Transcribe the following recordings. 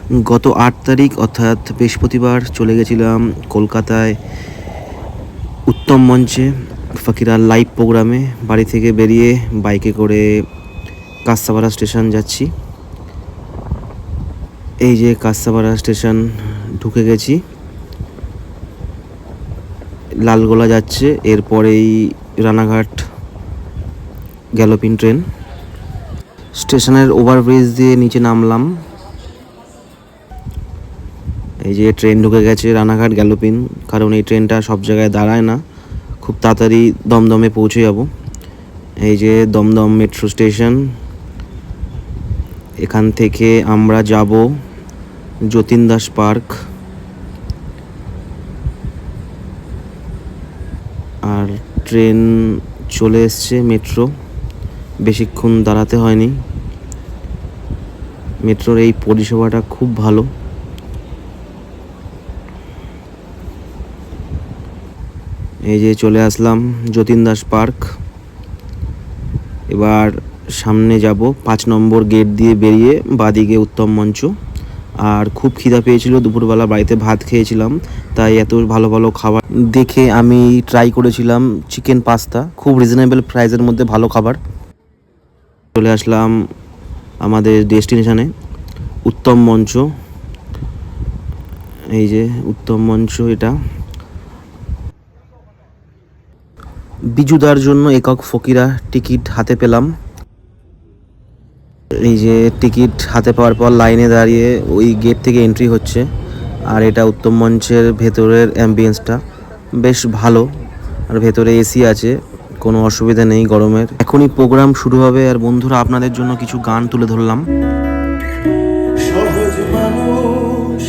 গত ৮ তারিখ অর্থাৎ বৃহস্পতিবার চলে গেছিলাম কলকাতায় উত্তম মঞ্চে ফকিরার লাইভ প্রোগ্রামে। বাড়ি থেকে বেরিয়ে বাইকে করে কাঁসাপাড়া স্টেশন যাচ্ছি। এই যে কাঁসাপাড়া স্টেশন ঢুকে গেছি, লালগোলা যাচ্ছে, এরপরেই রানাঘাট গ্যালোপিন ট্রেন। স্টেশনের ওভারব্রিজ দিয়ে নিচে নামলাম। এই যে ট্রেন ঢুকে গেছে রানাঘাট গ্যালোপিন, কারণ এই ট্রেনটা সব জায়গায় দাঁড়ায় না, খুব তাড়াতাড়ি দমদমে পৌঁছে যাব। এই যে দমদম মেট্রো স্টেশন, এখান থেকে আমরা যাব যতীন দাস পার্ক। আর ট্রেন চলে এসছে মেট্রো, বেশিক্ষণ দাঁড়াতে হয়নি। মেট্রোর এই পরিষেবাটা খুব ভালো। এই যে চলে আসলাম যতীন দাস পার্ক। এবার সামনে যাব ৫ নম্বর গেট দিয়ে বেরিয়ে বাদিকে উত্তম মঞ্চ। আর খুব খিদা পেয়েছিল, দুপুরবেলা বাড়িতে ভাত খেয়েছিলাম, তাই এত ভালো ভালো খাবার দেখে আমি ট্রাই করেছিলাম চিকেন পাস্তা, খুব রিজনেবল প্রাইসের মধ্যে ভালো খাবার। চলে আসলাম আমাদের ডেস্টিনেশনে উত্তম মঞ্চ। এই যে উত্তম মঞ্চ, এটা বিজুদার জন্য একক ফকিরা টিকিট হাতে পেলাম। এই যে টিকিট হাতে পাওয়ার পর লাইনে দাঁড়িয়ে ওই গেট থেকে এন্ট্রি হচ্ছে। আর এটা উত্তম মঞ্চের ভেতরের অ্যাম্বিয়েন্সটা বেশ ভালো, আর ভেতরে এসি আছে, কোনো অসুবিধা নেই গরমের। এখনই প্রোগ্রাম শুরু হবে, আর বন্ধুরা আপনাদের জন্য কিছু গান তুলে ধরলাম। সহজ মানুষ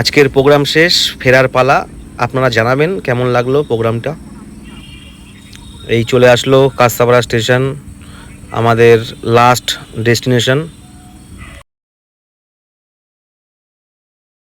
আজকের প্রোগ্রাম শেষ, ফেরার পালা। আপনারা জানাবেন কেমন লাগলো প্রোগ্রামটা। এই চলে আসলো কাঁচরাপাড়া স্টেশন, আমাদের লাস্ট ডেস্টিনেশন।